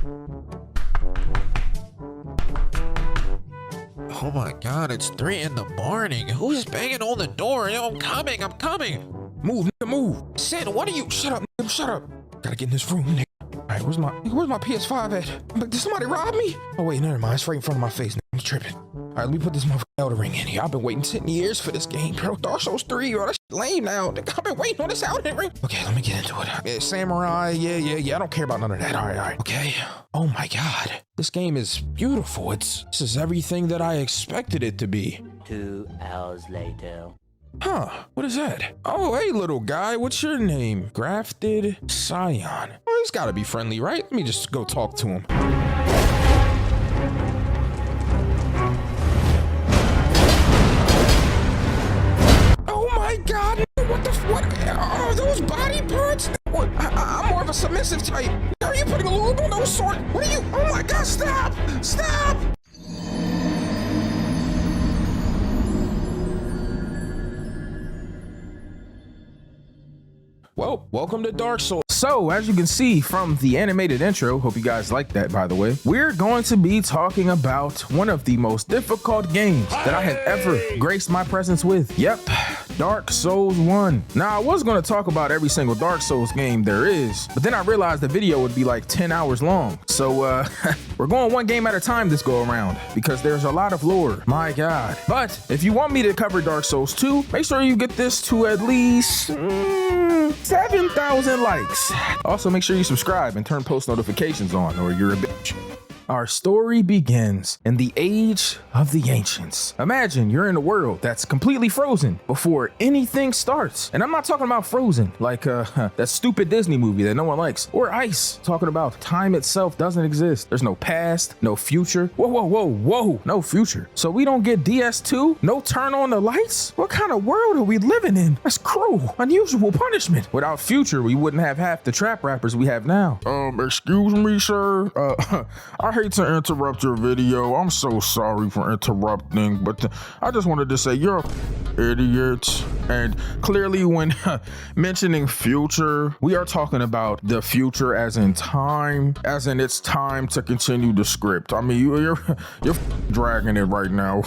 Oh my god, it's 3 in the morning. Who's banging on the door? Yo, I'm coming. Move, nigga, move. Sid, what are you? Shut up, nigga, shut up. Gotta get in this room, nigga. All right, where's my PS5 at? Did somebody rob me? Oh wait, never mind. It's right in front of my face. Nigga. I'm tripping. All right, let me put this motherfucking Elder Ring in here. I've been waiting 10 years for this game, bro. Dark Souls 3, bro. That shit lame now. I've been waiting on this Elder Ring. Okay, let me get into it. Yeah, samurai. Yeah. I don't care about none of that. All right. Okay. Oh my god, this game is beautiful. This is everything that I expected it to be. 2 hours later. Huh, what is that? Oh, hey, little guy, what's your name? Grafted Scion. Oh, he's gotta be friendly, right? Let me just go talk to him. Oh my god, what are those body parts? What? I'm more of a submissive type. Are you putting a lube on those sort? What are you? Oh my god, stop! Well, welcome to Dark Souls. So, as you can see from the animated intro, hope you guys like that, by the way, we're going to be talking about one of the most difficult games that I have ever graced my presence with. Yep, Dark Souls 1. Now, I was going to talk about every single Dark Souls game there is, but then I realized the video would be like 10 hours long. So, we're going one game at a time this go around because there's a lot of lore. My God. But if you want me to cover Dark Souls 2, make sure you get this to at least 7,000 likes. Also, make sure you subscribe and turn post notifications on, or you're a bitch. Our story begins in the age of the ancients. Imagine you're in a world that's completely frozen before anything starts. And I'm not talking about Frozen, like that stupid Disney movie that no one likes, or Ice, talking about time itself doesn't exist. There's no past, no future. Whoa, no future. So we don't get DS2? No turn on the lights? What kind of world are we living in? That's cruel, unusual punishment. Without future, we wouldn't have half the trap rappers we have now. Excuse me, sir. I hate to interrupt your video. I'm so sorry for interrupting, but I just wanted to say you're an idiot. And clearly when mentioning future, we are talking about the future as in time, as in it's time to continue the script. I mean, you're dragging it right now.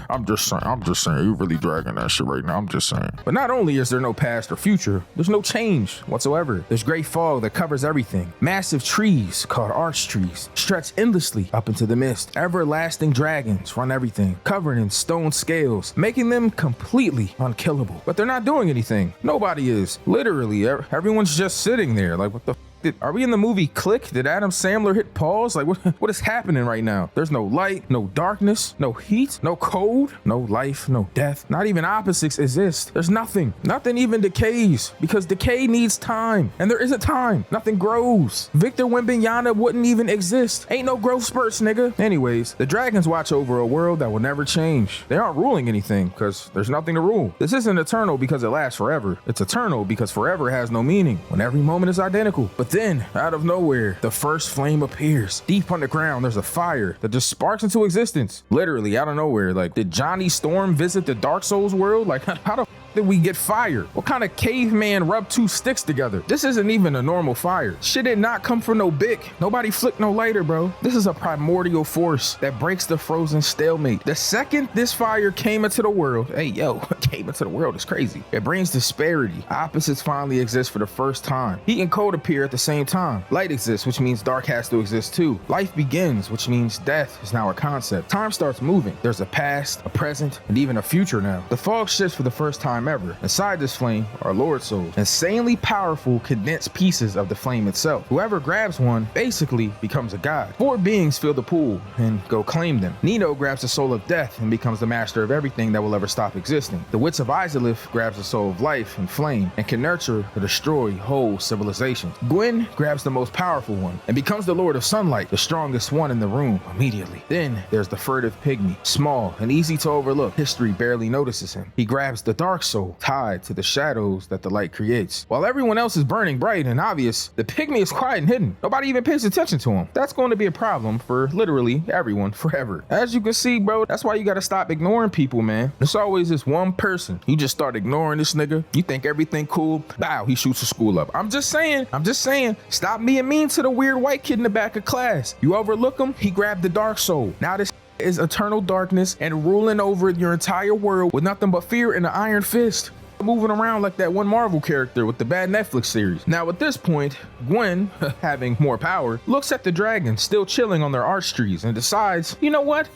I'm just saying, you're really dragging that shit right now. I'm just saying. But not only is there no past or future, there's no change whatsoever. There's great fog that covers everything. Massive trees called arch trees stretch endlessly up into the mist. Everlasting dragons run everything, covered in stone scales, making them completely unkillable. But they're not doing anything. Nobody is. Literally, everyone's just sitting there. Like, what the are we in the movie Click? Did Adam Sandler hit pause? Like, what is happening right now? There's no light, no darkness, no heat, no cold, no life, no death. Not even opposites exist. There's nothing. Nothing even decays, because decay needs time, and there isn't time. Nothing grows. Victor Wembanyama wouldn't even exist. Ain't no growth spurts, nigga. Anyways, the dragons watch over a world that will never change. They aren't ruling anything, because there's nothing to rule. This isn't eternal because it lasts forever. It's eternal because forever has no meaning, when every moment is identical. But then, out of nowhere, the first flame appears. Deep underground, there's a fire that just sparks into existence. Literally, out of nowhere. Like, did Johnny Storm visit the Dark Souls world? Like, how the did we get fire? What kind of caveman rubbed 2 sticks together? This isn't even a normal fire. Shit did not come from no bic. Nobody flicked no lighter, bro. This is a primordial force that breaks the frozen stalemate. The second this fire came into the world, came into the world is crazy. It brings disparity. Opposites finally exist for the first time. Heat and cold appear at the same time. Light exists, which means dark has to exist too. Life begins, which means death is now a concept. Time starts moving. There's a past, a present, and even a future now. The fog shifts for the first time ever. Inside this flame are Lord Souls, insanely powerful condensed pieces of the flame itself. Whoever grabs one basically becomes a god. 4 beings fill the pool and go claim them. Nino grabs the soul of death and becomes the master of everything that will ever stop existing. The wits of Izalith grabs the soul of life and flame and can nurture or destroy whole civilizations. Gwyn grabs the most powerful one and becomes the Lord of Sunlight, the strongest one in the room immediately. Then there's the furtive pygmy, small and easy to overlook. History barely notices him. He grabs the dark soul tied to the shadows that the light creates. While everyone else is burning bright and obvious, the pygmy is quiet and hidden. Nobody even pays attention to him. That's going to be a problem for literally everyone forever. As you can see, bro, that's why you gotta stop ignoring people, man. There's always this one person. You just start ignoring this nigga. You think everything cool. Bow, he shoots the school up. I'm just saying, stop being mean to the weird white kid in the back of class. You overlook him, he grabbed the dark soul. Now this is eternal darkness and ruling over your entire world with nothing but fear and an iron fist. Moving around like that one Marvel character with the bad Netflix series. Now at this point, Gwyn, having more power, looks at the dragon still chilling on their arch trees and decides, you know what?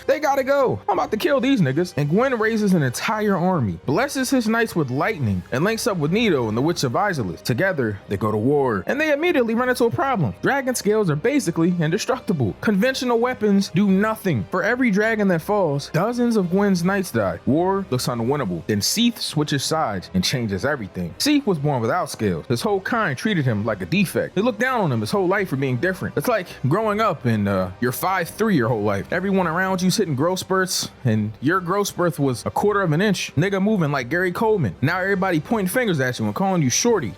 They gotta go. I'm about to kill these niggas. And Gwyn raises an entire army, blesses his knights with lightning, and links up with Nito and the Witch of Oolacile. Together, they go to war, and they immediately run into a problem. Dragon scales are basically indestructible. Conventional weapons do nothing. For every dragon that falls, dozens of Gwyn's knights die. War looks unwinnable. Then Seath switches sides and changes everything. Seath was born without scales. His whole kind treated him like a defect. They looked down on him his whole life for being different. It's like growing up and you're 5'3" your whole life. Everyone around you's hitting growth spurts and your growth spurt was 1/4 of an inch. Nigga moving like Gary Coleman. Now everybody pointing fingers at you and calling you shorty.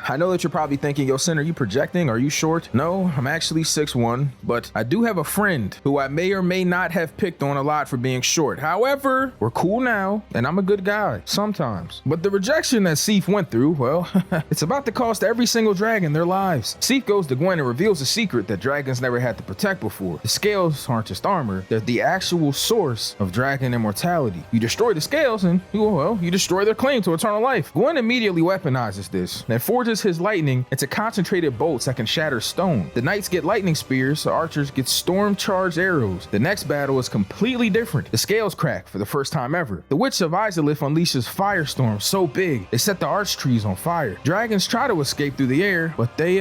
I know that you're probably thinking, yo, Sin, are you projecting? Are you short? No, I'm actually 6'1", but I do have a friend who I may or may not have picked on a lot for being short. However, we're cool now, and I'm a good guy, sometimes. But the rejection that Seath went through, well, it's about to cost every single dragon their lives. Seath goes to Gwyn and reveals a secret that dragons never had to protect before. The scales aren't just armor, they're the actual source of dragon immortality. You destroy the scales and, well, you destroy their claim to eternal life. Gwyn immediately weaponizes this and forges his lightning into concentrated bolts that can shatter stone. The knights get lightning spears, so archers get storm charged arrows. The next battle is completely different. The scales crack for the first time ever. The Witch of Oolacile unleashes firestorms so big they set the arch trees on fire. Dragons try to escape through the air, but they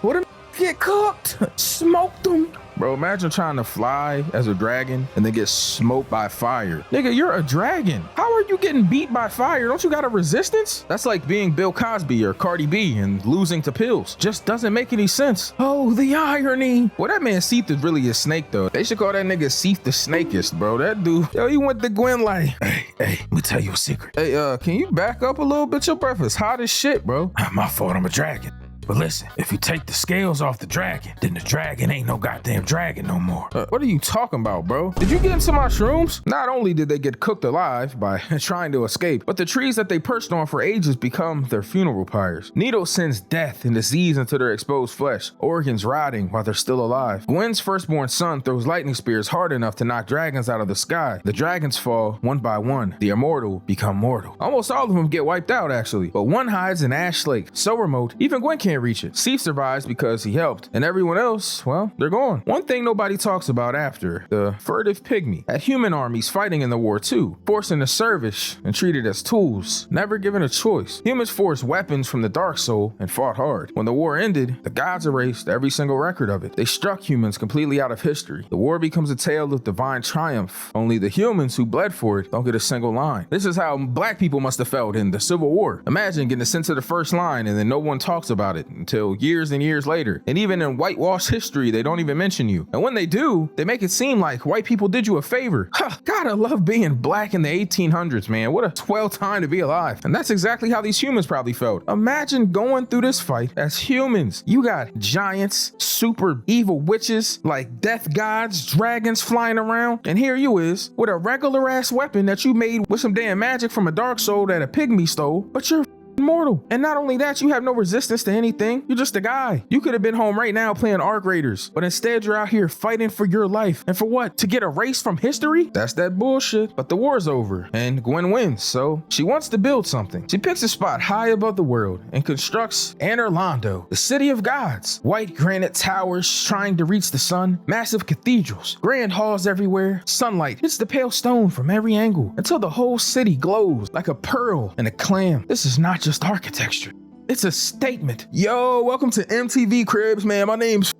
what get cooked, smoked them. Bro, imagine trying to fly as a dragon and then get smoked by fire. Nigga, you're a dragon. How are you getting beat by fire? Don't you got a resistance? That's like being Bill Cosby or Cardi B and losing to pills. Just doesn't make any sense. Oh, the irony. Well, that man Seath is really a snake, though. They should call that nigga Seath the Snakest, bro. That dude, yo, he went to Gwyn like, hey, let me tell you a secret. Hey, can you back up a little bit? Your breath is hot as shit, bro. My fault, I'm a dragon. But listen, if you take the scales off the dragon, then the dragon ain't no goddamn dragon no more. What are you talking about, bro? Did you get into my shrooms? Not only did they get cooked alive by trying to escape, but the trees that they perched on for ages become their funeral pyres. Nito sends death and disease into their exposed flesh, organs rotting while they're still alive. Gwyn's firstborn son throws lightning spears hard enough to knock dragons out of the sky. The dragons fall one by one. The immortal become mortal. Almost all of them get wiped out, actually, but one hides in Ash Lake, so remote, even Gwyn can't reach it. Seath survives because he helped, and everyone else, well, they're gone. One thing nobody talks about after, the furtive pygmy had human armies fighting in the war too, forced into service and treated as tools, never given a choice. Humans forced weapons from the dark soul and fought hard. When the war ended, the gods erased every single record of it. They struck humans completely out of history. The war becomes a tale of divine triumph. Only the humans who bled for it don't get a single line. This is how black people must have felt in the Civil War. Imagine getting sent to the first line and then no one talks about it until years and years later. And even in whitewashed history, they don't even mention you. And when they do, they make it seem like white people did you a favor. God, I love being black in the 1800s, man. What a swell time to be alive. And that's exactly how these humans probably felt. Imagine going through this fight as humans. You got giants, super evil witches, like death gods, dragons flying around. And here you is with a regular ass weapon that you made with some damn magic from a dark soul that a pygmy stole, but you're immortal. And not only that, you have no resistance to anything. You're just a guy. You could have been home right now playing Arc Raiders, but instead you're out here fighting for your life. And for what? To get erased from history? That's that bullshit. But the war's over and Gwyn wins, so she wants to build something. She picks a spot high above the world and constructs Anor Londo, the city of gods. White granite towers trying to reach the sun, massive cathedrals, grand halls everywhere. Sunlight hits the pale stone from every angle until the whole city glows like a pearl and a clam. This is not just architecture. It's a statement. Yo, welcome to MTV Cribs, man. My name's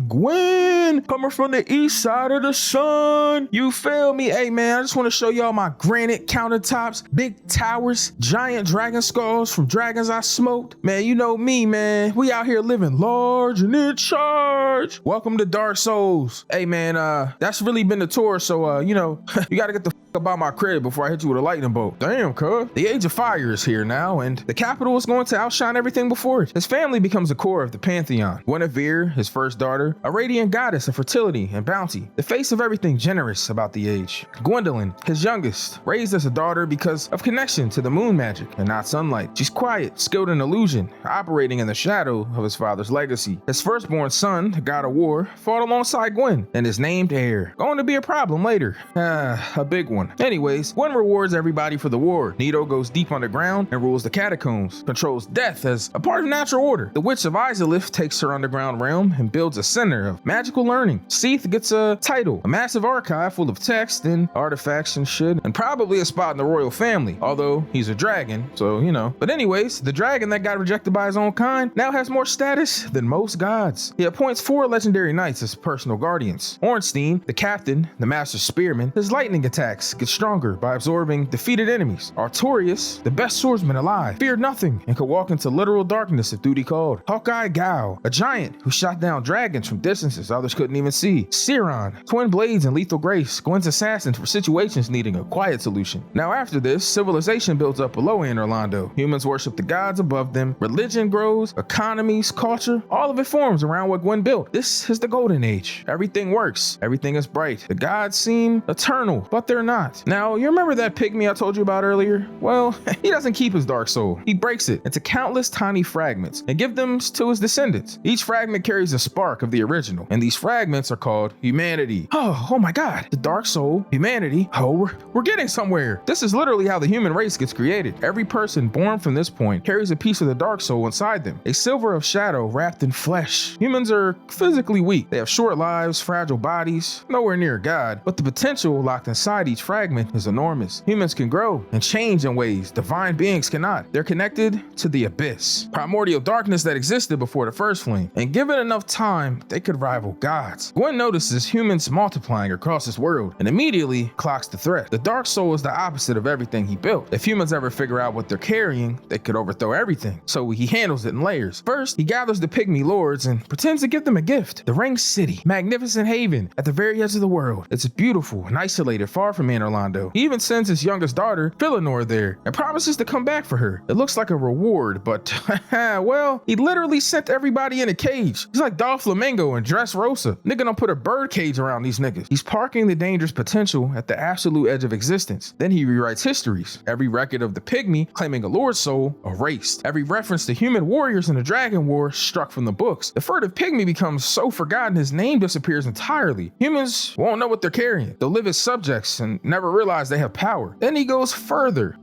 Gwyn, coming from the east side of the sun. You feel me? Hey, man, I just want to show y'all my granite countertops, big towers, giant dragon skulls from dragons I smoked. Man, you know me, man. We out here living large and in charge. Welcome to Dark Souls. Hey, man, that's really been the tour. So, you know, you got to get the about my crib before I hit you with a lightning bolt. Damn, cuz. The age of fire is here now, and the capital is going to outshine everything before it. His family becomes the core of the pantheon. Guinevere, his first daughter, a radiant goddess of fertility and bounty, the face of everything generous about the age. Gwendolyn, his youngest, raised as a daughter because of connection to the moon magic and not sunlight. She's quiet, skilled in illusion, operating in the shadow of his father's legacy. His firstborn son, the god of war, fought alongside Gwyn and is named heir. Going to be a problem later. A big one. Anyways, Gwyn rewards everybody for the war. Nito goes deep underground and rules the catacombs, controls death as a part of natural order. The Witch of Izalith takes her underground realm and builds a center of magical learning. Seath gets a title, a massive archive full of text and artifacts and shit, and probably a spot in the royal family, although he's a dragon, so you know. But anyways, the dragon that got rejected by his own kind now has more status than most gods. He appoints 4 legendary knights as personal guardians. Ornstein, the captain, the master spearman, his lightning attacks get stronger by absorbing defeated enemies. Artorius, the best swordsman alive, feared nothing and could walk into literal darkness if duty called. Hawkeye Gao, a giant who shot down dragons from distances others couldn't even see. Siron, twin blades and lethal grace, Gwyn's assassin for situations needing a quiet solution. Now after this, civilization builds up below Anor Londo. Humans worship the gods above them, religion grows, economies, culture, all of it forms around what Gwyn built. This is the golden age. Everything works, everything is bright. The gods seem eternal, but they're not. Now, you remember that pygmy I told you about earlier? Well, he doesn't keep his dark soul. He breaks it into countless tiny fragments and gives them to his descendants. Each fragment carries a spark of the original, and these fragments are called humanity. Oh my god. The dark soul, humanity. Oh, we're getting somewhere. This is literally how the human race gets created. Every person born from this point carries a piece of the dark soul inside them, a silver of shadow wrapped in flesh. Humans are physically weak. They have short lives, fragile bodies, nowhere near God, but the potential locked inside each fragment is enormous. Humans can grow and change in ways divine beings cannot. They're connected to the abyss, primordial darkness that existed before the first flame, and given enough time, they could rival gods. Gwyn notices humans multiplying across this world and immediately clocks the threat. The dark soul is the opposite of everything he built. If humans ever figure out what they're carrying, they could overthrow everything, so he handles it in layers. First, he gathers the pygmy lords and pretends to give them a gift. The Ring City, magnificent haven at the very edge of the world. It's beautiful and isolated far from Anor Londo. He even sends his youngest daughter, Philinor, there and promises to come back for her. It looks like a reward, but well, he literally sent everybody in a cage. He's like Doflamingo and Dressrosa. Nigga don't put a bird cage around these niggas. He's parking the dangerous potential at the absolute edge of existence. Then he rewrites histories. Every record of the pygmy claiming a lord's soul erased. Every reference to human warriors in the Dragon War struck from the books. The furtive pygmy becomes so forgotten his name disappears entirely. Humans won't know what they're carrying. They'll live as subjects and never realize they have power. Then he goes further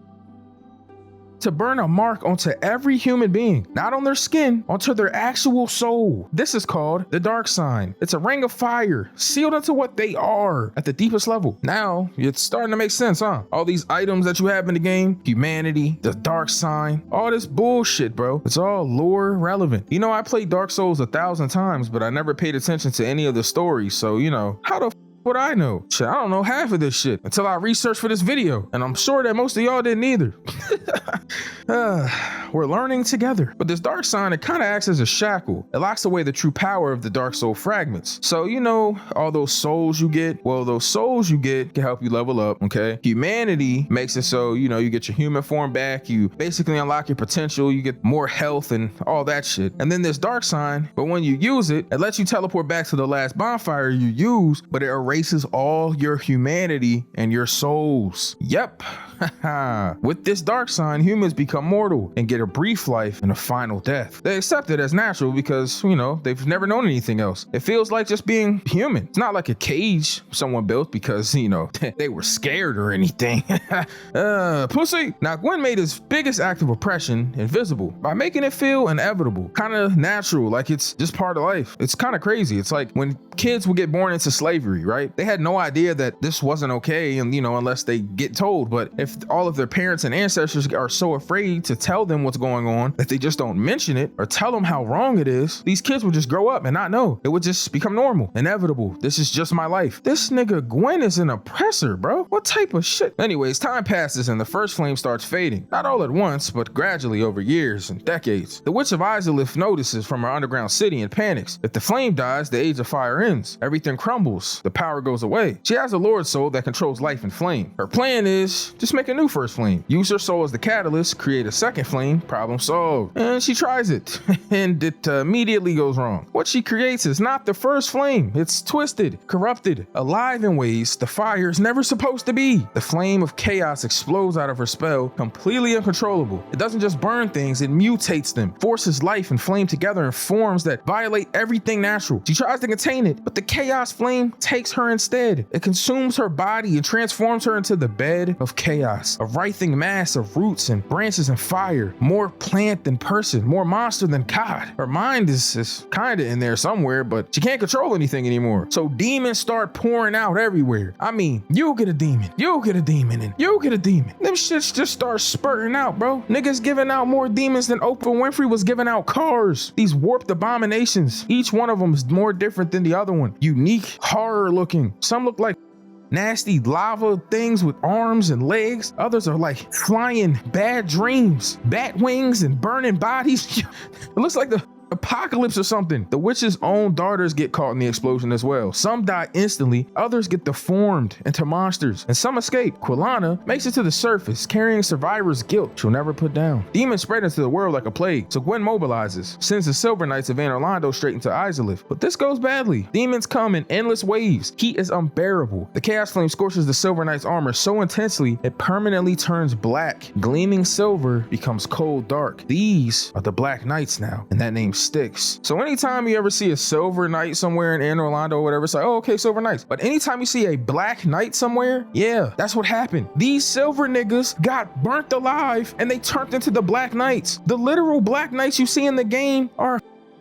to burn a mark onto every human being, not on their skin, onto their actual soul. This is called the dark sign. It's a ring of fire sealed into what they are at the deepest level. Now it's starting to make sense, huh? All these items that you have in the game, humanity, the dark sign, all this bullshit, bro. It's all lore relevant. You know, I played Dark Souls 1,000 times, but I never paid attention to any of the stories. So, you know, how the what I know? Shit, I don't know half of this shit until I researched for this video, and I'm sure that most of y'all didn't either. We're learning together. But this dark sign, it kind of acts as a shackle. It locks away the true power of the dark soul fragments. So, you know, all those souls you get, well, those souls you get can help you level up, okay? Humanity makes it so, you know, you get your human form back, you basically unlock your potential, you get more health and all that shit. And then this dark sign, but when you use it, it lets you teleport back to the last bonfire you used, but it erases all your humanity and your souls. Yep. With this dark sign, humans become mortal and get a brief life and a final death. They accept it as natural because, you know, they've never known anything else. It feels like just being human. It's not like a cage someone built because, you know, they were scared or anything. Pussy. Now, Gwyn made his biggest act of oppression invisible by making it feel inevitable, kind of natural, like it's just part of life. It's kind of crazy. It's like when kids would get born into slavery, right? They had no idea that this wasn't okay, and, you know, unless they get told. But if if all of their parents and ancestors are so afraid to tell them what's going on that they just don't mention it or tell them how wrong it is, these kids would just grow up and not know. It would just become normal, inevitable. This is just my life. This nigga Gwyn is an oppressor, bro. What type of shit? Anyways, time passes and the first flame starts fading. Not all at once, but gradually over years and decades. The Witch of Oolacile notices from her underground city and panics. If the flame dies, the Age of Fire ends. Everything crumbles. The power goes away. She has a Lord Soul that controls life and flame. Her plan is just make a new first flame. Use her soul as the catalyst, create a second flame, problem solved. And she tries it, and it immediately goes wrong. What she creates is not the first flame. It's twisted, corrupted, alive in ways the fire is never supposed to be. The flame of chaos explodes out of her spell, completely uncontrollable. It doesn't just burn things, it mutates them, forces life and flame together in forms that violate everything natural. She tries to contain it, but the chaos flame takes her instead. It consumes her body and transforms her into the bed of chaos, a writhing mass of roots and branches and fire, more plant than person, more monster than God. Her mind is kinda in there somewhere, but she can't control anything anymore. So demons start pouring out everywhere. I mean, you'll get a demon, you'll get a demon, and you'll get a demon. Them shits just start spurting out, bro. Niggas giving out more demons than Oprah Winfrey was giving out cars. These warped abominations, each one of them is more different than the other one. Unique, horror looking. Some look like nasty lava things with arms and legs. Others are like flying bad dreams, bat wings and burning bodies. It looks like the apocalypse or something. The witch's own daughters get caught in the explosion as well. Some die instantly, others get deformed into monsters, and some escape. Quilana makes it to the surface, carrying survivors' guilt she'll never put down. Demons spread into the world like a plague, so Gwyn mobilizes, sends the Silver Knights of Anor Londo straight into Oolacile. But this goes badly. Demons come in endless waves. Heat is unbearable. The Chaos Flame scorches the Silver Knight's armor so intensely it permanently turns black. Gleaming silver becomes cold dark. These are the Black Knights now, and that name sticks. So anytime you ever see a Silver Knight somewhere in Anor Londo or whatever, it's like, oh, okay, Silver Knights. But anytime you see a Black Knight somewhere, yeah, that's what happened. These silver niggas got burnt alive and they turned into the Black Knights. The literal Black Knights you see in the game are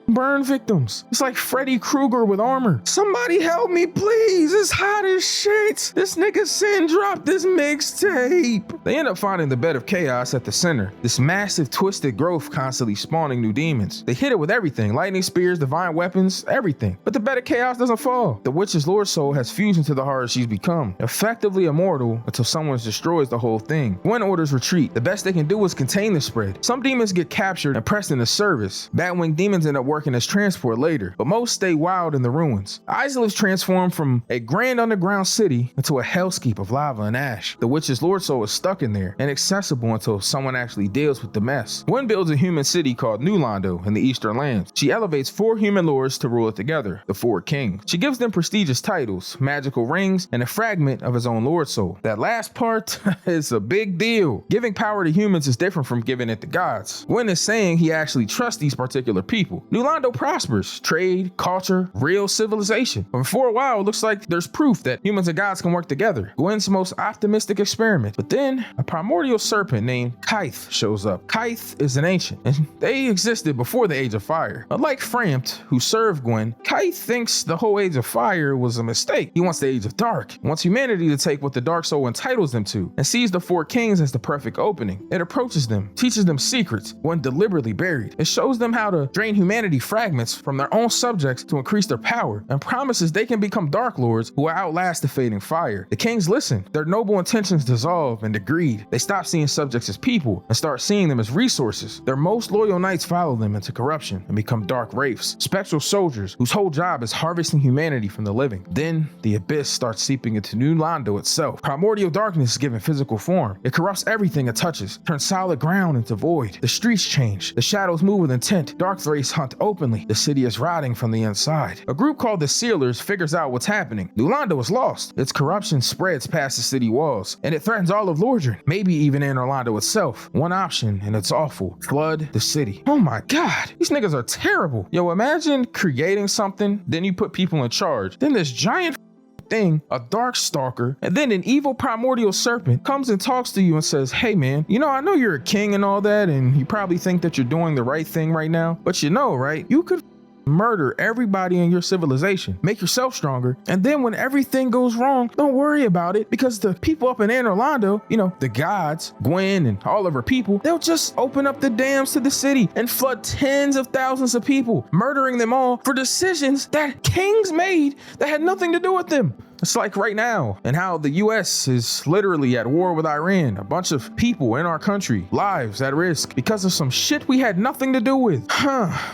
burn victims. It's like Freddy Krueger with armor. Somebody help me, please. It's hot as shit. This nigga Sin dropped this mixtape. They end up finding the bed of chaos at the center. This massive twisted growth constantly spawning new demons. They hit it with everything. Lightning spears, divine weapons, everything. But the bed of chaos doesn't fall. The witch's Lord Soul has fused into the horror she's become. Effectively immortal until someone destroys the whole thing. Gwyn orders retreat. The best they can do is contain the spread. Some demons get captured and pressed into service. Batwing demons end up working as transport later, but most stay wild in the ruins. Oolacile is transformed from a grand underground city into a hellscape of lava and ash. The witch's Lord Soul is stuck in there, inaccessible until someone actually deals with the mess. Gwyn builds a human city called New Londo in the Eastern Lands. She elevates 4 human lords to rule it together, the 4 kings. She gives them prestigious titles, magical rings, and a fragment of his own Lord Soul. That last part is a big deal. Giving power to humans is different from giving it to gods. Gwyn is saying he actually trusts these particular people. New Londo prospers, trade, culture, real civilization. But for a while, it looks like there's proof that humans and gods can work together. Gwyn's most optimistic experiment. But then a primordial serpent named Kythe shows up. Kythe is an ancient, and they existed before the Age of Fire. Unlike Frampt, who served Gwyn, Kythe thinks the whole Age of Fire was a mistake. He wants the Age of Dark. He wants humanity to take what the Dark Soul entitles them to, and sees the 4 kings as the perfect opening. It approaches them, teaches them secrets, one deliberately buried. It shows them how to drain humanity fragments from their own subjects to increase their power, and promises they can become Dark Lords who will outlast the fading fire. The kings listen. Their noble intentions dissolve into greed. They stop seeing subjects as people and start seeing them as resources. Their most loyal knights follow them into corruption and become dark wraiths, spectral soldiers whose whole job is harvesting humanity from the living. Then the abyss starts seeping into New Londo itself. Primordial darkness is given physical form. It corrupts everything it touches, turns solid ground into void. The streets change. The shadows move with intent. Dark wraiths hunt openly. The city is rotting from the inside. A group called the Sealers figures out what's happening. New Londo is lost. Its corruption spreads past the city walls, and it threatens all of Lordran, maybe even Anor Londo itself. One option, and it's awful. Flood the city. Oh my god, these niggas are terrible. Yo, imagine creating something, then you put people in charge. Then this giant thing, a dark stalker, and then an evil primordial serpent comes and talks to you and says, hey man, you know, I know you're a king and all that, and you probably think that you're doing the right thing right now, but you know, right? You could murder everybody in your civilization, make yourself stronger, and then when everything goes wrong, don't worry about it because the people up in Anor Londo, the gods, Gwyn and all of her people, they'll just open up the dams to the city and flood tens of thousands of people, murdering them all for decisions that kings made that had nothing to do with them. It's like right now, and how the US is literally at war with Iran. A bunch of people in our country, lives at risk because of some shit we had nothing to do with.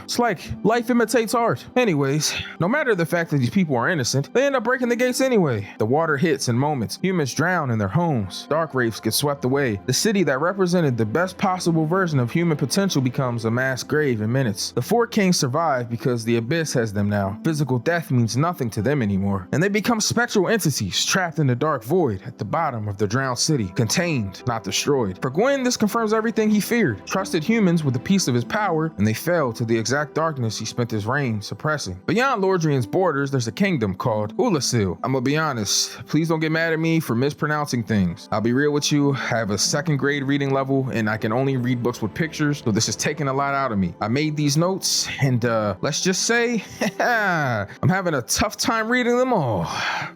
It's like life imitates art. Anyways, no matter the fact that these people are innocent, they end up breaking the gates anyway. The water hits in moments. Humans drown in their homes. Dark wraiths get swept away. The city that represented the best possible version of human potential becomes a mass grave in minutes. The four kings survive because the abyss has them now. Physical death means nothing to them anymore, and they become spectral entities trapped in the dark void at the bottom of the drowned city, contained, not destroyed. For Gwyn, this confirms everything he feared. Trusted humans with a piece of his power, and they fell to the exact darkness he spent his reign suppressing. Beyond Lordrian's borders, there's a kingdom called Oolacile. I'm gonna be honest, please don't get mad at me for mispronouncing things. I'll be real with you, I have a 2nd grade reading level, and I can only read books with pictures, so this is taking a lot out of me. I made these notes, and let's just say, I'm having a tough time reading them all.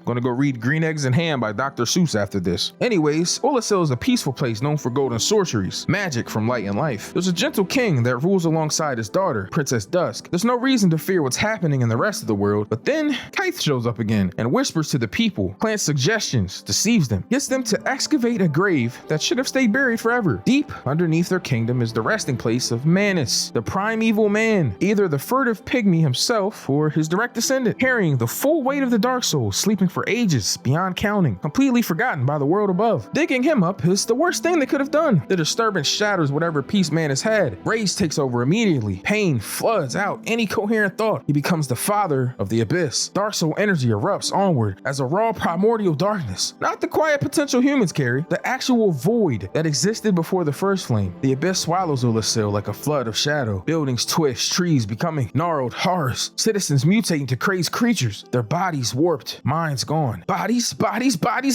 Gonna go read Green Eggs and Ham by Dr. Seuss after this. Anyways, Oolacile is a peaceful place known for golden sorceries, magic from light and life. There's a gentle king that rules alongside his daughter, Princess Dusk. There's no reason to fear what's happening in the rest of the world, but then Kythe shows up again and whispers to the people, plants suggestions, deceives them, gets them to excavate a grave that should have stayed buried forever. Deep underneath their kingdom is the resting place of Manus, the primeval man, either the furtive pygmy himself or his direct descendant, carrying the full weight of the dark soul, sleeping for ages beyond counting, completely forgotten by the world above. Digging him up is the worst thing they could have done. The disturbance shatters whatever peace Manus had. Rage takes over immediately. Pain floods out any coherent thought. He becomes the father of the abyss. Dark soul energy erupts onward as a raw primordial darkness. Not the quiet potential humans carry, the actual void that existed before the first flame. The abyss swallows Oolacile like a flood of shadow. Buildings twist, trees becoming gnarled horrors. Citizens mutating to crazed creatures. Their bodies warped, minds gone. Bodies,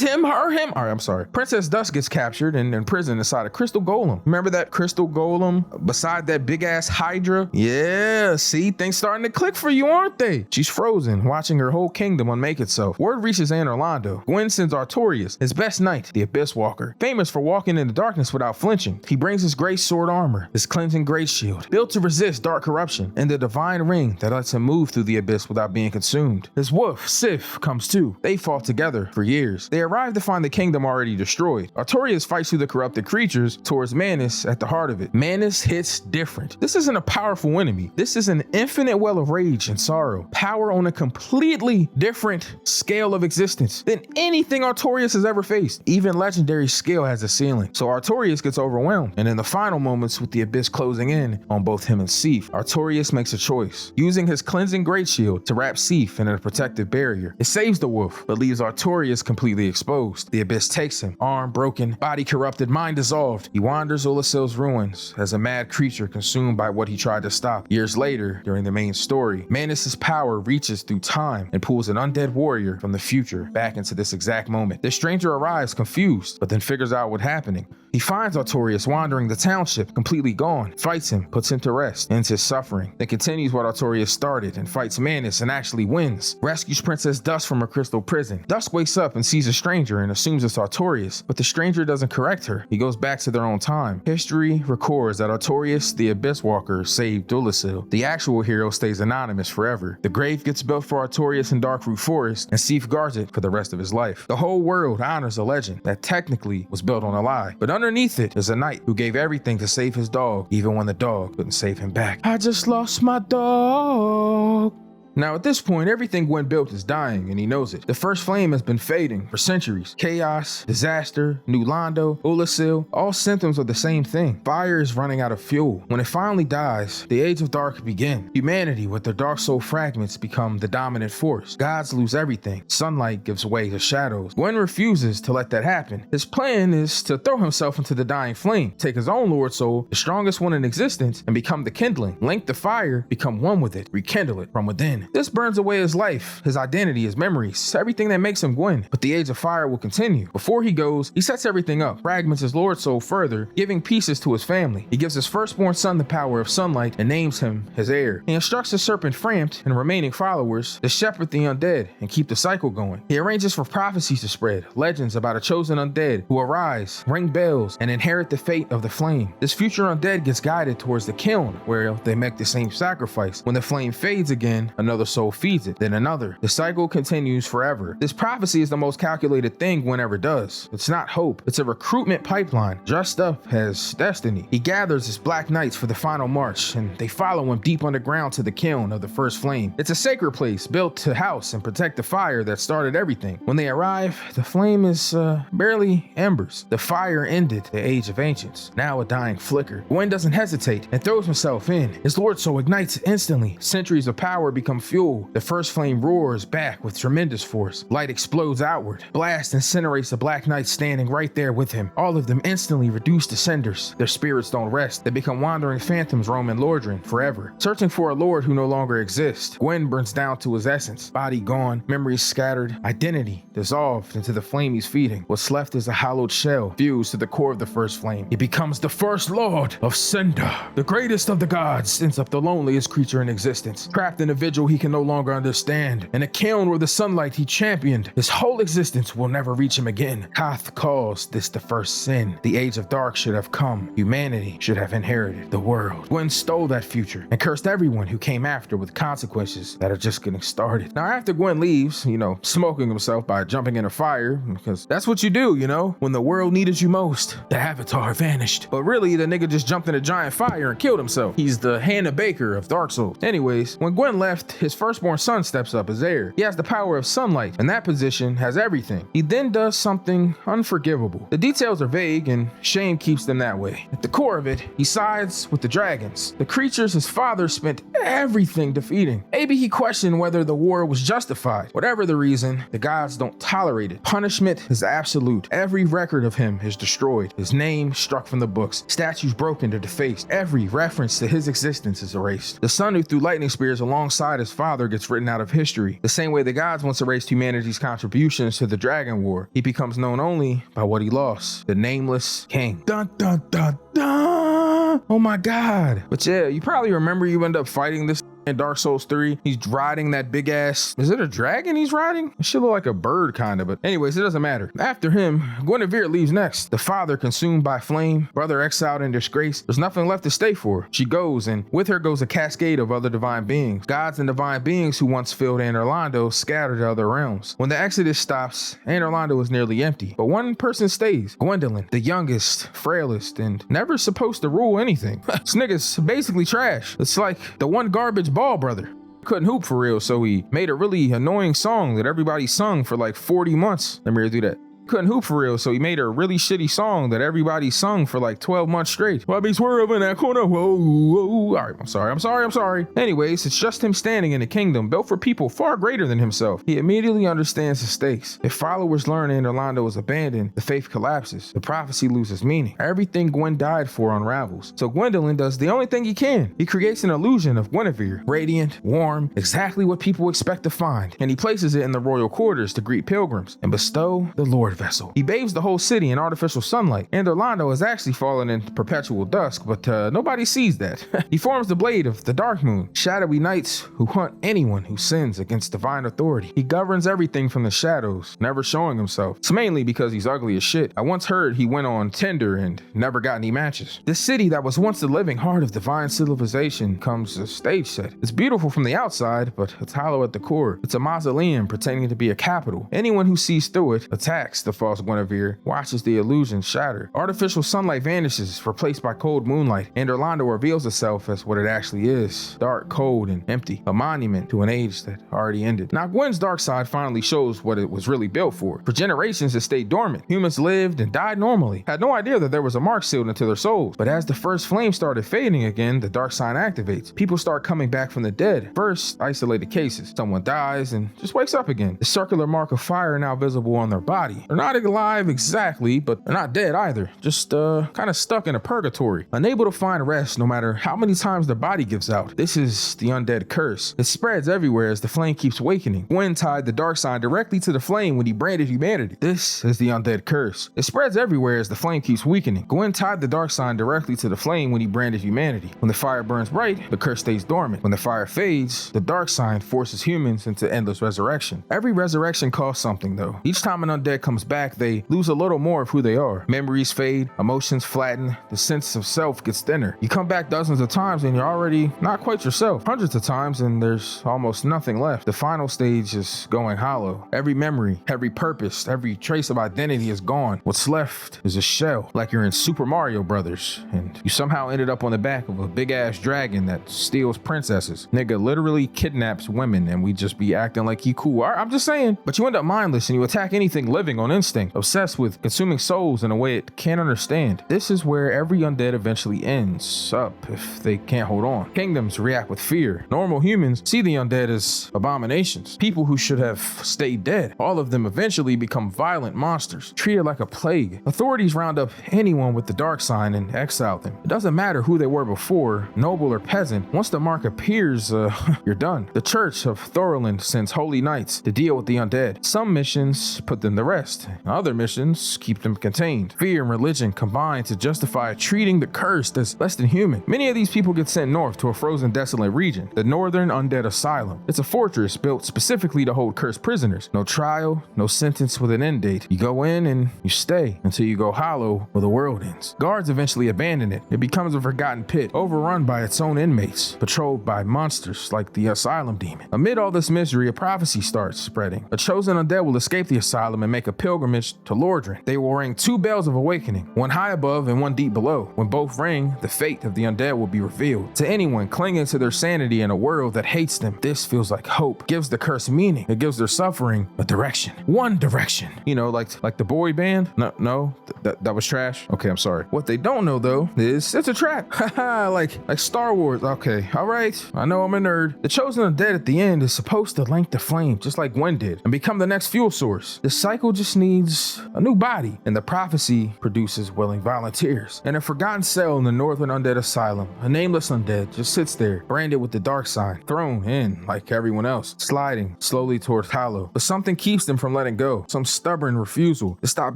him, her, him. All right, I'm sorry. Princess Dusk gets captured and imprisoned inside a crystal golem. Remember that crystal golem beside that big ass Hydra? Yeah, see, things starting to click for you, aren't they? She's frozen, watching her whole kingdom unmake itself. Word reaches Anor Londo. Gwyn sends Artorias, his best knight, the Abyss Walker, famous for walking in the darkness without flinching. He brings his great sword armor, his cleansing great shield, built to resist dark corruption, and the divine ring that lets him move through the abyss without being consumed. His wolf, Sif, comes too. They fought together for years. They arrive to find the kingdom already destroyed. Artorias fights through the corrupted creatures towards Manus at the heart of it. Manus hits different. This isn't a powerful enemy. This is an infinite well of rage and sorrow. Power on a completely different scale of existence than anything Artorias has ever faced. Even legendary skill has a ceiling. So Artorias gets overwhelmed. And in the final moments with the abyss closing in on both him and Sif, Artorias makes a choice, using his cleansing great shield to wrap Sif in a protective barrier. It saves the wolf, but leaves Artorias completely exposed. The abyss takes him, arm broken, body corrupted, mind dissolved. He wanders Oolacile's ruins as a mad creature consumed by what he tried to stop. Years later, during the main story, Manus's power reaches through time and pulls an undead warrior from the future back into this exact moment. The stranger arrives confused, but then figures out what's happening. He finds Artorias wandering the township, completely gone, fights him, puts him to rest, ends his suffering, then continues what Artorias started and fights Manus and actually wins. Rescues Princess Dusk from her crystal prison. Dusk wakes up and sees a stranger and assumes it's Artorias, but the stranger doesn't correct her. He goes back to their own time. History records that Artorias, the Abyss Walker, saved Oolacile. The actual hero stays anonymous forever. The grave gets built for Artorias in Darkroot Forest, and Sif guards it for the rest of his life. The whole world honors a legend that technically was built on a lie, but underneath it is a knight who gave everything to save his dog, even when the dog couldn't save him back. I just lost my dog. Now at this point, everything Gwyn built is dying and he knows it. The first flame has been fading for centuries. Chaos, disaster, New Londo, Oolacile, all symptoms of the same thing. Fire is running out of fuel. When it finally dies, the Age of Dark begins. Humanity with their dark soul fragments become the dominant force. Gods lose everything. Sunlight gives way to shadows. Gwyn refuses to let that happen. His plan is to throw himself into the dying flame, take his own Lord Soul, the strongest one in existence, and become the kindling. Link the fire, become one with it, rekindle it from within. Gwyn. This burns away his life, his identity, his memories, everything that makes him Gwyn. But the Age of Fire will continue. Before he goes, he sets everything up, fragments his Lord Soul further, giving pieces to his family. He gives his firstborn son the power of sunlight and names him his heir. He instructs the serpent Frampt and remaining followers to shepherd the undead and keep the cycle going. He arranges for prophecies to spread, legends about a chosen undead who arise, ring bells, and inherit the fate of the flame. This future undead gets guided towards the kiln, where they make the same sacrifice. When the flame fades again, another soul feeds it, then another. The cycle continues forever. This prophecy is the most calculated thing Gwyn ever does. It's not hope, it's a recruitment pipeline, dressed up as destiny. He gathers his black knights for the final march, and they follow him deep underground to the kiln of the first flame. It's a sacred place built to house and protect the fire that started everything. When they arrive, the flame is barely embers. The fire ended the Age of Ancients, now a dying flicker. Gwyn doesn't hesitate and throws himself in. His Lord Soul ignites instantly. Centuries of power become fuel. The first flame roars back with tremendous force. Light explodes outward. Blast incinerates the Black Knights standing right there with him. All of them instantly reduce to cinders. Their spirits don't rest. They become wandering phantoms roaming Lordran forever, searching for a lord who no longer exists. Gwyn burns down to his essence. Body gone, memories scattered, identity dissolved into the flame he's feeding. What's left is a hollowed shell, fused to the core of the first flame. He becomes the first lord of Cinder. The greatest of the gods ends up the loneliest creature in existence, trapped in a vigil he can no longer understand, in a kiln where the sunlight he championed, his whole existence will never reach him again. Koth calls this the first sin. The Age of Dark should have come. Humanity should have inherited the world. Gwyn stole that future and cursed everyone who came after with consequences that are just getting started. Now after Gwyn leaves, smoking himself by jumping in a fire, because that's what you do, when the world needed you most, the avatar vanished. But really, the nigga just jumped in a giant fire and killed himself. He's the Hannah Baker of Dark Souls. Anyways, when Gwyn left, his firstborn son steps up as heir. He has the power of sunlight, and that position has everything. He then does something unforgivable. The details are vague, and shame keeps them that way. At the core of it, he sides with the dragons, the creatures his father spent everything defeating. Maybe he questioned whether the war was justified. Whatever the reason, the gods don't tolerate it. Punishment is absolute. Every record of him is destroyed. His name struck from the books. Statues broken to deface. Every reference to his existence is erased. The son who threw lightning spears alongside his father gets written out of history. The same way the gods once erased humanity's contributions to the Dragon War. He becomes known only by what he lost. The nameless king. Dun dun dun dun! Oh my god. But yeah, you probably remember you end up fighting this in Dark Souls 3. He's riding that big ass, is it a dragon he's riding? It should look like a bird kind of, but anyways, it doesn't matter. After him, Guinevere leaves next. The father consumed by flame, brother exiled in disgrace. There's nothing left to stay for. She goes, and with her goes a cascade of other divine beings. Gods and divine beings who once filled Anor Londo scattered to other realms. When the exodus stops, Anor Londo is nearly empty, but one person stays. Gwendolyn, the youngest, frailest, and never supposed to rule anything. This nigga's basically trash. It's like the one garbage ball brother. Couldn't hoop for real, so he made a really annoying song that everybody sung for like 40 months. Let me do that. Couldn't hoop for real, so he made a really shitty song that everybody sung for like 12 months straight. Why be swerving that corner? Whoa, whoa. All right, I'm sorry. Anyways, it's just him standing in a kingdom built for people far greater than himself. He immediately understands the stakes. If followers learn Anor Londo is abandoned, the faith collapses. The prophecy loses meaning. Everything Gwyn died for unravels. So Gwendolyn does the only thing he can. He creates an illusion of Guinevere, radiant, warm, exactly what people expect to find, and he places it in the royal quarters to greet pilgrims and bestow the Lord vessel. He bathes the whole city in artificial sunlight. Anor Londo has actually fallen into perpetual dusk, but nobody sees that. He forms the blade of the Dark Moon, shadowy knights who hunt anyone who sins against divine authority. He governs everything from the shadows, never showing himself. It's mainly because he's ugly as shit. I once heard he went on Tinder and never got any matches. This city that was once the living heart of divine civilization comes a stage set. It's beautiful from the outside, but it's hollow at the core. It's a mausoleum pretending to be a capital. Anyone who sees through it attacks the false Guinevere, watches the illusion shatter. Artificial sunlight vanishes, replaced by cold moonlight. Anor Londo reveals itself as what it actually is: dark, cold, and empty. A monument to an age that already ended. Now Gwyn's dark side finally shows what it was really built for. For generations it stayed dormant. Humans lived and died normally, had no idea that there was a mark sealed into their souls. But as the first flame started fading again, the dark side activates. People start coming back from the dead. First, isolated cases. Someone dies and just wakes up again. The circular mark of fire now visible on their body. They're not alive exactly, but they're not dead either. Just kind of stuck in a purgatory, unable to find rest no matter how many times their body gives out. This is the undead curse. It spreads everywhere as the flame keeps awakening. Gwyn tied the dark sign directly to the flame when he branded humanity. This is the undead curse. It spreads everywhere as the flame keeps weakening. Gwyn tied the dark sign directly to the flame when he branded humanity. When the fire burns bright, the curse stays dormant. When the fire fades, the dark sign forces humans into endless resurrection. Every resurrection costs something though. Each time an undead comes back, they lose a little more of who they are. Memories fade, emotions flatten, the sense of self gets thinner. You come back dozens of times and you're already not quite yourself. Hundreds of times and there's almost nothing left. The final stage is going hollow. Every memory, every purpose, every trace of identity is gone. What's left is a shell, like you're in Super Mario Brothers and you somehow ended up on the back of a big ass dragon that steals princesses. Nigga literally kidnaps women and we just be acting like he cool. I'm just saying. But you end up mindless and you attack anything living on instinct, obsessed with consuming souls in a way it can't understand. This is where every undead eventually ends up if they can't hold on. Kingdoms react with fear. Normal humans see the undead as abominations, people who should have stayed dead. All of them eventually become violent monsters, treated like a plague. Authorities round up anyone with the dark sign and exile them. It doesn't matter who they were before, noble or peasant. Once the mark appears, you're done. The Church of Thorland sends holy knights to deal with the undead. Some missions put them to rest. Other missions keep them contained. Fear and religion combine to justify treating the cursed as less than human. Many of these people get sent north to a frozen, desolate region, the Northern Undead Asylum. It's a fortress built specifically to hold cursed prisoners. No trial, no sentence with an end date. You go in and you stay until you go hollow or the world ends. Guards eventually abandon it. It becomes a forgotten pit, overrun by its own inmates, patrolled by monsters like the asylum demon. Amid all this misery, a prophecy starts spreading. A chosen undead will escape the asylum and make a pilgrimage to Lordran. They will ring two bells of awakening, one high above and one deep below. When both ring, the fate of the undead will be revealed. To anyone clinging to their sanity in a world that hates them, this feels like hope. Gives the curse meaning. It gives their suffering a direction. One direction. You know, like the boy band? No, that was trash. Okay, I'm sorry. What they don't know though is it's a trap. Haha, like Star Wars. Okay, all right. I know I'm a nerd. The chosen undead at the end is supposed to link the flame, just like Gwyn did, and become the next fuel source. The cycle just needs a new body, and the prophecy produces willing volunteers. In a forgotten cell in the Northern Undead Asylum, a nameless undead just sits there, branded with the dark sign, thrown in like everyone else, sliding slowly towards hollow. But something keeps them from letting go, some stubborn refusal to stop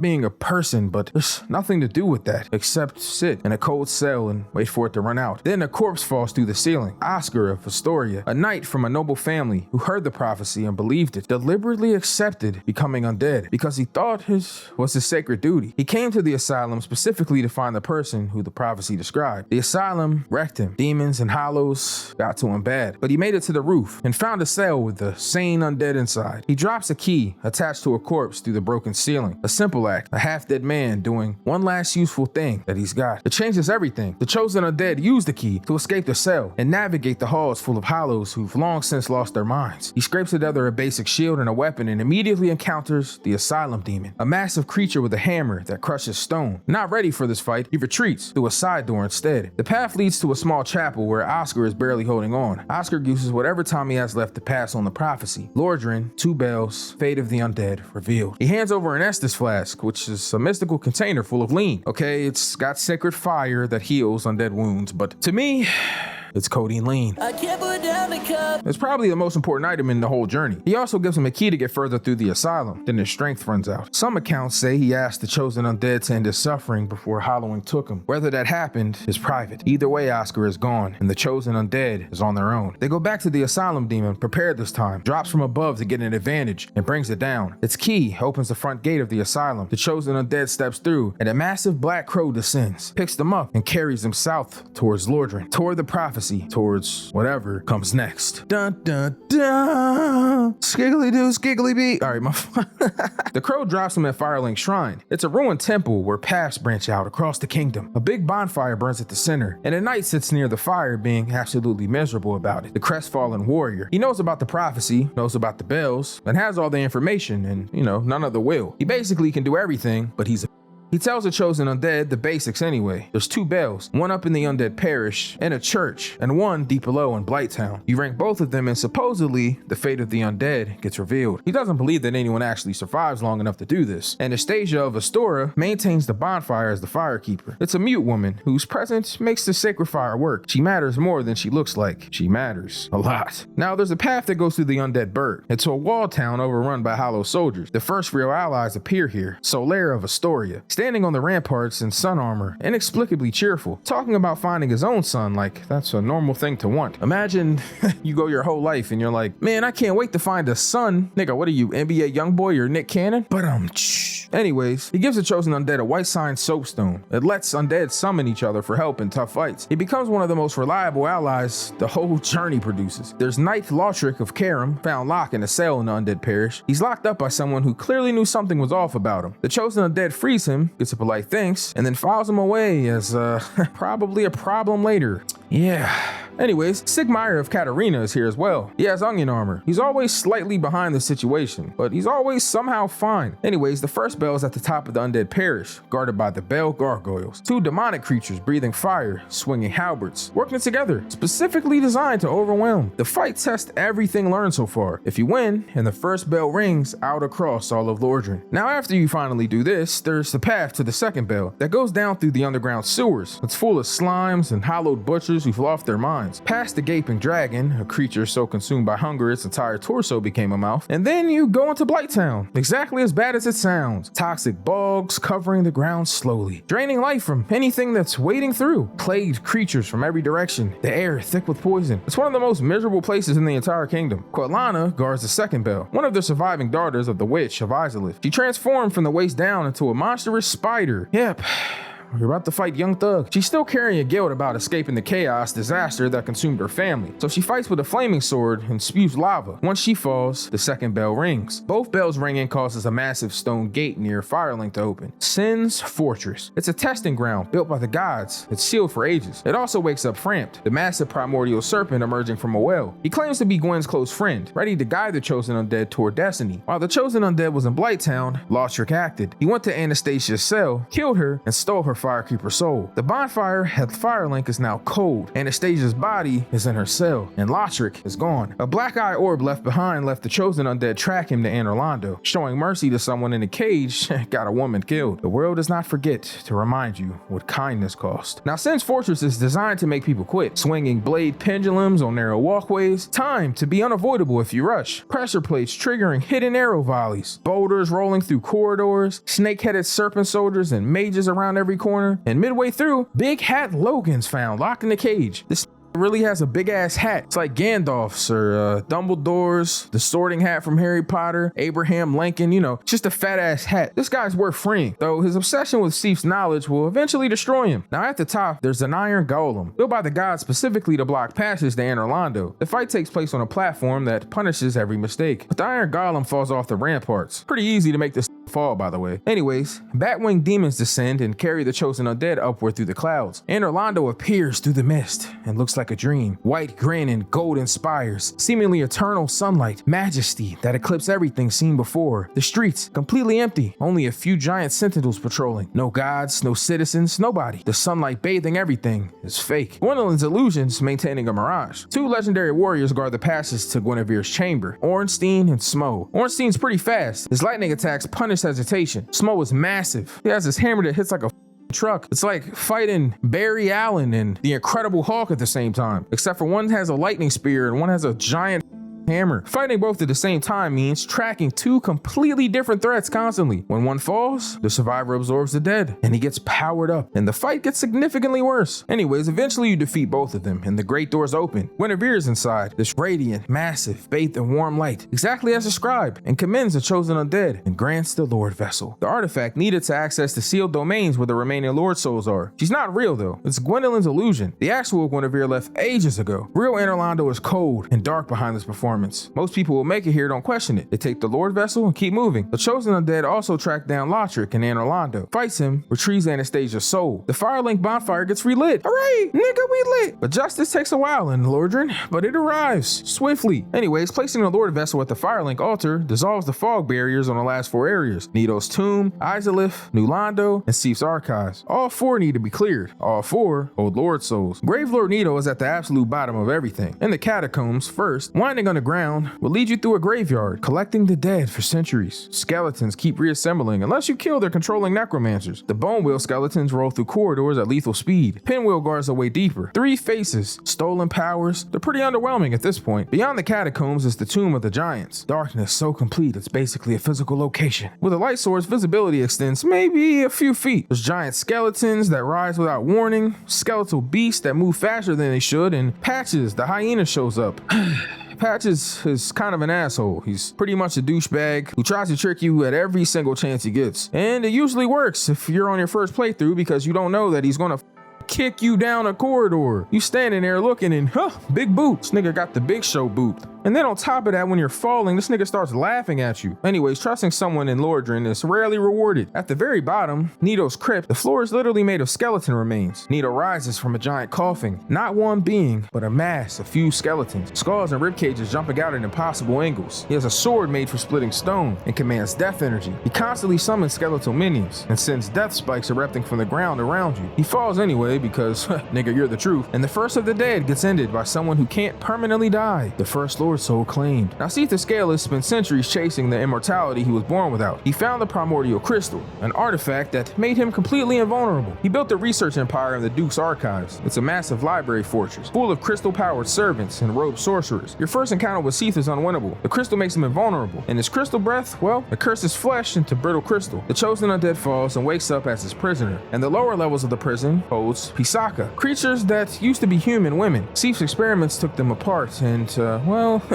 being a person, but there's nothing to do with that except sit in a cold cell and wait for it to run out. Then a corpse falls through the ceiling. Oscar of Astoria, a knight from a noble family who heard the prophecy and believed it, deliberately accepted becoming undead because he thought his was his sacred duty. He came to the asylum specifically to find the person who the prophecy described. The asylum wrecked him. Demons and hollows got to him bad, but he made it to the roof and found a cell with the sane undead inside. He drops a key attached to a corpse through the broken ceiling. A simple act, a half-dead man doing one last useful thing that he's got. It changes everything. The chosen undead use the key to escape the cell and navigate the halls full of hollows who've long since lost their minds. He scrapes together a basic shield and a weapon and immediately encounters the asylum demon, a massive creature with a hammer that crushes stone. Not ready for this fight, he retreats through a side door instead. The path leads to a small chapel where Oscar is barely holding on. Oscar uses whatever time he has left to pass on the prophecy. Lordran, two bells, fate of the undead revealed. He hands over an Estus flask, which is a mystical container full of lean. Okay, it's got sacred fire that heals undead wounds, but to me, it's codeine lean. I can't put down the cup. It's probably the most important item in the whole journey. He also gives him a key to get further through the asylum, then his strength runs out. Some accounts say he asked the chosen undead to end his suffering before hollowing took him. Whether that happened is private. Either way, Oscar is gone, and the chosen undead is on their own. They go back to the asylum demon, prepared this time, drops from above to get an advantage, and brings it down. Its key opens the front gate of the asylum. The chosen undead steps through, and a massive black crow descends, picks them up, and carries them south towards Lordran, toward the prophecy, towards whatever comes next. Dun dun dun! Skiggly doo, skiggly bee. All right, the crow drops him at Firelink Shrine. It's a ruined temple where paths branch out across the kingdom. A big bonfire burns at the center, and a knight sits near the fire being absolutely miserable about it. The crestfallen warrior. He knows about the prophecy, knows about the bells, and has all the information and, none of the will. He basically can do everything, but he's a He tells the chosen undead the basics anyway. There's 2 bells, one up in the undead parish and a church, and one deep below in Blighttown. You ring both of them and supposedly the fate of the undead gets revealed. He doesn't believe that anyone actually survives long enough to do this. Anastasia of Astora maintains the bonfire as the firekeeper. It's a mute woman whose presence makes the sacred fire work. She matters more than she looks like. She matters a lot. Now there's a path that goes through the undead burg. It's a walled town overrun by hollow soldiers. The first real allies appear here. Solaire of Astoria, standing on the ramparts in sun armor, inexplicably cheerful, talking about finding his own son like that's a normal thing to want. Imagine you go your whole life and you're like, man, I can't wait to find a son. Nigga, what are you, NBA Youngboy or Nick Cannon? But anyways, he gives the chosen undead a white sign soapstone. It lets undead summon each other for help in tough fights. He becomes one of the most reliable allies the whole journey produces. There's Knight Lautric of Karam, found locked in a cell in the undead parish. He's locked up by someone who clearly knew something was off about him. The chosen undead frees him, gets a polite thanks, and then files him away as probably a problem later. Yeah. Anyways, Sigmire of Katarina is here as well. He has onion armor. He's always slightly behind the situation, but he's always somehow fine. Anyways, the first bell is at the top of the undead parish, guarded by the bell gargoyles. 2 demonic creatures breathing fire, swinging halberds, working together, specifically designed to overwhelm. The fight tests everything learned so far. If you win, and the first bell rings out across all of Lordran. Now after you finally do this, there's the path to the second bell that goes down through the underground sewers. It's full of slimes and hollowed butchers who've lost their minds. Past the gaping dragon, a creature so consumed by hunger its entire torso became a mouth, and then you go into Blighttown, exactly as bad as it sounds. Toxic bogs covering the ground slowly, draining life from anything that's wading through. Plagued creatures from every direction, the air thick with poison. It's one of the most miserable places in the entire kingdom. Quatlana guards the second bell, one of the surviving daughters of the witch of Izalith. She transformed from the waist down into a monstrous spider. Yep. You're about to fight Young Thug. She's still carrying a guilt about escaping the chaos disaster that consumed her family, so she fights with a flaming sword and spews lava. Once she falls, the second bell rings. Both bells ringing causes a massive stone gate near Firelink to open. Sin's Fortress. It's a testing ground built by the gods. It's sealed for ages. It also wakes up Frampt, the massive primordial serpent emerging from a well. He claims to be Gwyn's close friend, ready to guide the chosen undead toward destiny. While the chosen undead was in Blighttown, Lautric acted. He went to Anastasia's cell, killed her, and stole her firekeeper soul. The bonfire at Firelink is now cold. Anastasia's body is in her cell, and Lautric is gone. A black eye orb left behind left the chosen undead track him to Anor Londo. Showing mercy to someone in a cage got a woman killed. The world does not forget to remind you what kindness cost. Now, Sin's Fortress is designed to make people quit, swinging blade pendulums on narrow walkways, time to be unavoidable if you rush, pressure plates triggering hidden arrow volleys, boulders rolling through corridors, snake-headed serpent soldiers and mages around every corner, and midway through, Big Hat Logan's found locked in the cage. This really has a big ass hat. It's like Gandalf's or Dumbledore's, the sorting hat from Harry Potter, Abraham Lincoln, you know, just a fat ass hat. This guy's worth freeing, though his obsession with Sif's knowledge will eventually destroy him. Now at the top, there's an iron golem, built by the gods specifically to block passage to Anor Londo. The fight takes place on a platform that punishes every mistake, but the iron golem falls off the ramparts. Pretty easy to make this fall, by the way. Anyways, Batwing demons descend and carry the chosen undead upward through the clouds. Anor Londo appears through the mist and looks like a dream. White grin and golden spires, seemingly eternal sunlight, majesty that eclipses everything seen before. The streets completely empty, only a few giant sentinels patrolling. No gods, no citizens, nobody. The sunlight bathing everything is fake. Gwendolyn's illusions maintaining a mirage. 2 legendary warriors guard the passage to Guinevere's chamber, Ornstein and Smo. Ornstein's pretty fast. His lightning attacks punish hesitation. Smo is massive. He has this hammer that hits like a truck. It's like fighting Barry Allen and the Incredible Hulk at the same time, except for one has a lightning spear and one has a giant hammer. Fighting both at the same time means tracking 2 completely different threats constantly. When one falls, the survivor absorbs the dead, and he gets powered up, and the fight gets significantly worse. Anyways, eventually you defeat both of them, and the great doors open. Guinevere is inside, this radiant, massive, bathed in warm light, exactly as described, and commends the chosen undead, and grants the Lord Vessel, the artifact needed to access the sealed domains where the remaining Lord Souls are. She's not real though, it's Gwendolyn's illusion. The actual Guinevere left ages ago. Real Anor Londo is cold and dark behind this performance. performance. Most people who make it here don't question it. They take the Lord vessel and keep moving. The chosen undead also track down Lotric and Anor Londo, fights him, retrieves Anastasia's soul. The Firelink bonfire gets relit. Hooray, nigga, we lit. But justice takes a while in Lordran, but it arrives swiftly. Anyways, placing the Lord vessel at the Firelink altar dissolves the fog barriers on the last 4 areas: Nito's tomb, Izalith, New Londo, and Seif's archives. All 4 need to be cleared. All 4 hold Lord souls. Grave Lord Nito is at the absolute bottom of everything. In the catacombs, first, winding underground will lead you through a graveyard, collecting the dead for centuries. Skeletons keep reassembling unless you kill their controlling necromancers. The bone wheel skeletons roll through corridors at lethal speed. Pinwheel guards are way deeper. 3 faces, stolen powers. They're pretty underwhelming at this point. Beyond the catacombs is the tomb of the giants. Darkness so complete it's basically a physical location. With a light source, visibility extends maybe a few feet. There's giant skeletons that rise without warning, skeletal beasts that move faster than they should, and Patches, the hyena, shows up. Patches is kind of an asshole. He's pretty much a douchebag who tries to trick you at every single chance he gets. And it usually works if you're on your first playthrough because you don't know that he's gonna kick you down a corridor. You standing there looking and, big boot. This nigga got the big show boot. And then on top of that, when you're falling, this nigga starts laughing at you. Anyways, trusting someone in Lordran is rarely rewarded. At the very bottom, Nito's crypt, the floor is literally made of skeleton remains. Nito rises from a giant coffin. Not one being, but a mass of few skeletons. Skulls and ribcages jumping out at impossible angles. He has a sword made for splitting stone and commands death energy. He constantly summons skeletal minions and sends death spikes erupting from the ground around you. He falls anyway because, nigga, you're the truth. And the first of the dead gets ended by someone who can't permanently die. The first Lord soul claimed. Now Seif the Scaleless spent centuries chasing the immortality he was born without. He found the primordial crystal, an artifact that made him completely invulnerable. He built a research empire in the Duke's archives. It's a massive library fortress, full of crystal-powered servants and robed sorcerers. Your first encounter with Seif is unwinnable. The crystal makes him invulnerable, and his crystal breath, well, it curses flesh into brittle crystal. The chosen undead falls and wakes up as his prisoner, and the lower levels of the prison holds Pisaka, creatures that used to be human women. Seif's experiments took them apart and,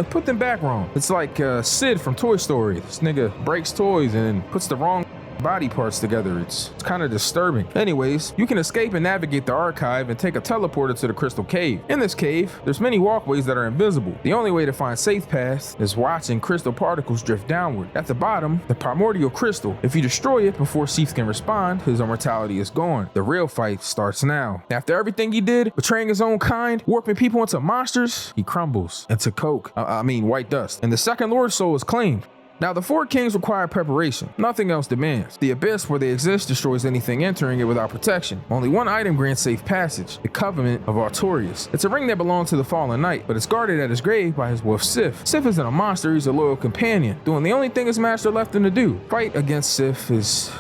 put them back wrong. It's like Sid from Toy Story. This nigga breaks toys and puts the wrong body parts together. It's kind of disturbing. Anyways, you can escape and navigate the archive and take a teleporter to the crystal cave. In this cave, there's many walkways that are invisible. The only way to find safe paths is watching crystal particles drift downward. At the bottom, the primordial crystal. If you destroy it before Seif can respond, his immortality is gone. The real fight starts now. After everything he did, betraying his own kind, warping people into monsters, he crumbles into white dust. And the second Lord Soul is claimed. Now, the 4 kings require preparation. Nothing else demands. The abyss where they exist destroys anything entering it without protection. Only one item grants safe passage, the Covenant of Artorias. It's a ring that belonged to the fallen knight, but it's guarded at his grave by his wolf Sif. Sif isn't a monster, he's a loyal companion, doing the only thing his master left him to do. Fight against Sif is,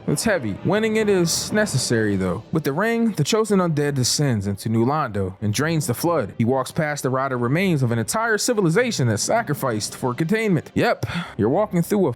it's heavy. Winning it is necessary though. With the ring, the chosen undead descends into New Londo and drains the flood. He walks past the rotted remains of an entire civilization that's sacrificed for containment. Yep, you're walking through a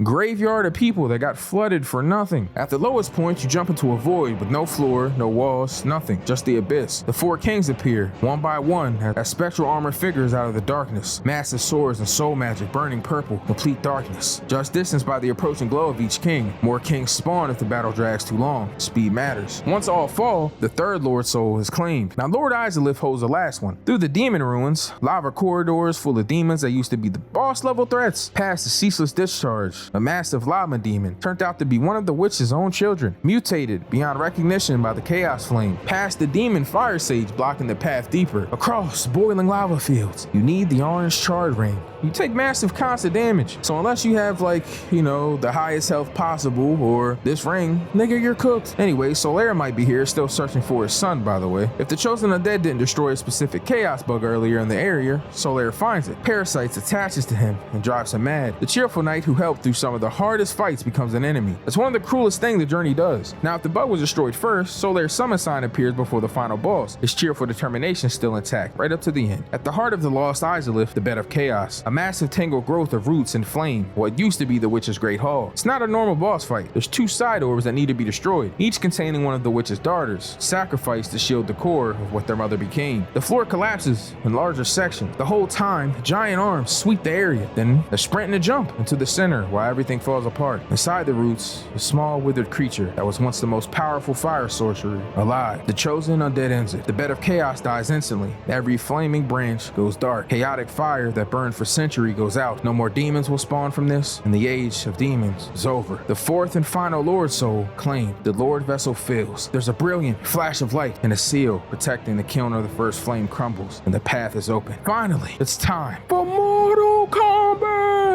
graveyard of people that got flooded for nothing. At the lowest point, you jump into a void with no floor, no walls, nothing, just the abyss. The 4 kings appear, one by one, as spectral armored figures out of the darkness. Massive swords and soul magic burning purple, complete darkness. Just distanced by the approaching glow of each king. More kings spawn if the battle drags too long. Speed matters. Once all fall, the third Lord Soul is claimed. Now Lord Izalith holds the last one. Through the demon ruins, lava corridors full of demons that used to be the boss level threats, past the ceaseless discharge. A massive lava demon turned out to be one of the witch's own children, mutated beyond recognition by the chaos flame. Past the demon fire sage blocking the path deeper. Across boiling lava fields, you need the orange charred ring. You take massive constant damage, so unless you have the highest health possible or this ring, nigga, you're cooked. Anyway, Solaire might be here, still searching for his son, by the way. If the chosen undead didn't destroy a specific chaos bug earlier in the area, Solaire finds it. Parasites attaches to him and drives him mad. The cheerful knight who helped through some of the hardest fights becomes an enemy. It's one of the cruelest things the journey does. Now, if the bug was destroyed first, Solaire's summon sign appears before the final boss. His cheerful determination is still intact, right up to the end. At the heart of the lost Izalith, the bed of chaos, a massive tangled growth of roots and flame what used to be the witch's great hall. It's not a normal boss fight. There's 2 side orbs that need to be destroyed, each containing one of the witch's daughters, sacrificed to shield the core of what their mother became. The floor collapses in larger sections. The whole time, giant arms sweep the area, then a sprint and a jump into the center while everything falls apart. Inside the roots, a small withered creature that was once the most powerful fire sorcerer alive. The chosen undead ends it. The bed of chaos dies instantly. Every flaming branch goes dark. Chaotic fire that burned for centuries goes out. No more demons will spawn from this, and the age of demons is over. The 4th and final Lord Soul claimed. The Lord vessel fills. There's a brilliant flash of light, and a seal protecting the kiln of the first flame crumbles, and the path is open. Finally, it's time for Mortal Kombat!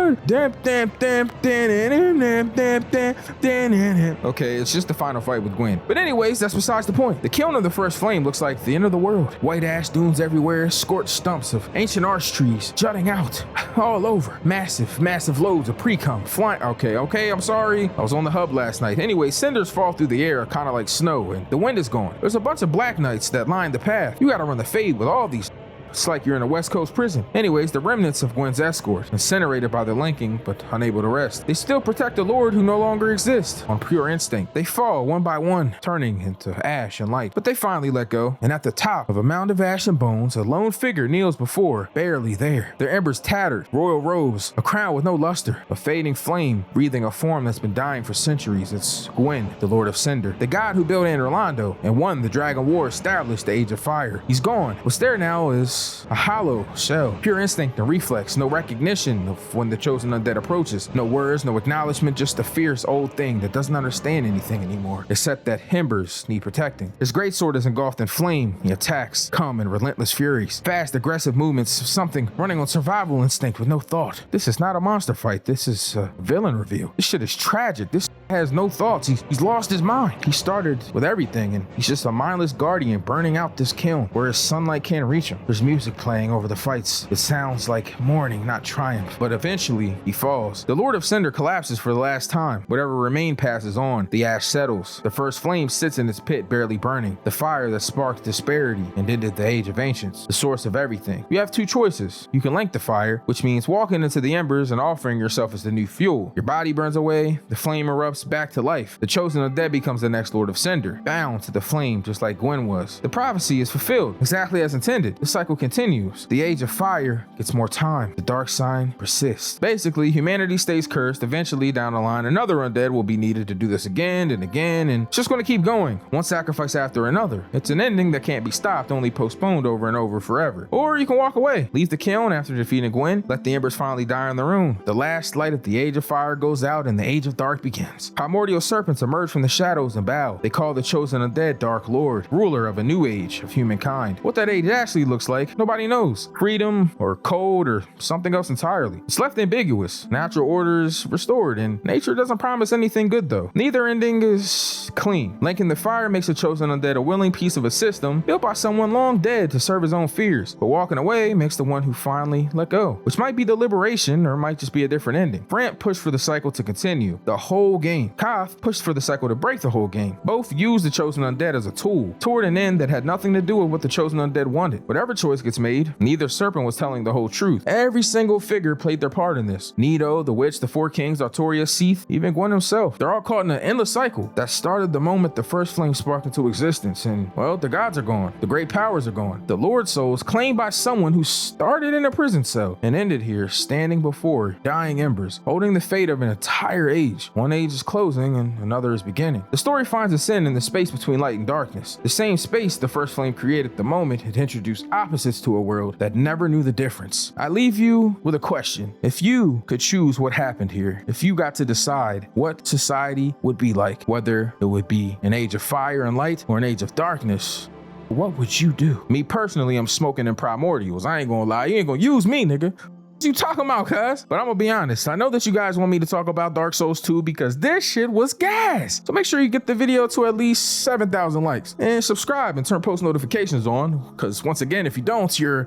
Okay, it's just the final fight with Gwyn. But anyways, that's besides the point. The kiln of the first flame looks like the end of the world. White ash dunes everywhere, scorched stumps of ancient arch trees jutting out all over. Massive loads of pre-cum flying. Okay, I'm sorry. I was on the hub last night. Anyway, cinders fall through the air kind of like snow, and the wind is gone. There's a bunch of black knights that line the path. You gotta run the fade with all these. It's like you're in a West Coast prison. Anyways, the remnants of Gwyn's escort, incinerated by the linking but unable to rest. They still protect the Lord who no longer exists. On pure instinct, they fall one by one, turning into ash and light. But they finally let go, and at the top of a mound of ash and bones, a lone figure kneels before, barely there. Their embers tattered, royal robes, a crown with no luster, a fading flame breathing a form that's been dying for centuries. It's Gwyn, the Lord of Cinder, the god who built Anor Londo and won the Dragon War, established the Age of Fire. He's gone. What's there now is a hollow shell, pure instinct and reflex, no recognition of when the chosen undead approaches, no words, no acknowledgement, just a fierce old thing that doesn't understand anything anymore, except that embers need protecting. His greatsword is engulfed in flame. He attacks come in relentless furies, fast aggressive movements of something running on survival instinct with no thought. This is not a monster fight, this is a villain reveal. This shit is tragic. This has no thoughts. He's lost his mind. He started with everything, and he's just a mindless guardian burning out this kiln where his sunlight can't reach him. There's music playing over the fights. It sounds like mourning, not triumph. But eventually, he falls. The Lord of Cinder collapses for the last time. Whatever remained passes on. The ash settles. The first flame sits in its pit, barely burning. The fire that sparked disparity and ended the Age of Ancients, the source of everything. You have 2 choices. You can link the fire, which means walking into the embers and offering yourself as the new fuel. Your body burns away. The flame erupts back to life. The chosen undead becomes the next Lord of Cinder, bound to the flame just like Gwyn was. The prophecy is fulfilled exactly as intended. The cycle continues. The Age of Fire gets more time. The dark sign persists. Basically, humanity stays cursed. Eventually, down the line, another undead will be needed to do this again and again, and it's just going to keep going. One sacrifice after another. It's an ending that can't be stopped, only postponed over and over forever. Or you can walk away. Leave the kiln after defeating Gwyn. Let the embers finally die in the room. The last light of the Age of Fire goes out and the Age of Dark begins. Primordial serpents emerge from the shadows and bow. They call the chosen undead Dark Lord, ruler of a new age of humankind. What that age actually looks like, nobody knows. Freedom or cold or something else entirely. It's left ambiguous. Natural order is restored, and nature doesn't promise anything good though. Neither ending is clean. Linking the fire makes the chosen undead a willing piece of a system built by someone long dead to serve his own fears, but walking away makes the one who finally let go, which might be the liberation or might just be a different ending. Brant pushed for the cycle to continue the whole game. Koth pushed for the cycle to break the whole game. Both used the chosen undead as a tool toward an end that had nothing to do with what the chosen undead wanted. Whatever choice gets made, neither serpent was telling the whole truth. Every single figure played their part in this. Nito, the witch, the 4 kings, Artoria, Seath, even Gwyn himself. They're all caught in an endless cycle that started the moment the first flame sparked into existence, and well, the gods are gone. The great powers are gone. The Lord souls claimed by someone who started in a prison cell and ended here standing before dying embers, holding the fate of an entire age. One age is closing and another is beginning. The story finds its end in the space between light and darkness, the same space the first flame created the moment it introduced opposites to a world that never knew the difference. I leave you with a question. If you could choose what happened here, if you got to decide what society would be like, whether it would be an age of fire and light or an age of darkness, what would you do? Me personally, I'm smoking in primordials. I ain't gonna lie, you ain't gonna use me, nigga. What you talking about, cuz? But I'm gonna be honest, I know that you guys want me to talk about Dark Souls 2 because this shit was gas. So make sure you get the video to at least 7,000 likes and subscribe and turn post notifications on, because once again, if you don't, you're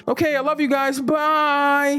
okay, I love you guys. Bye.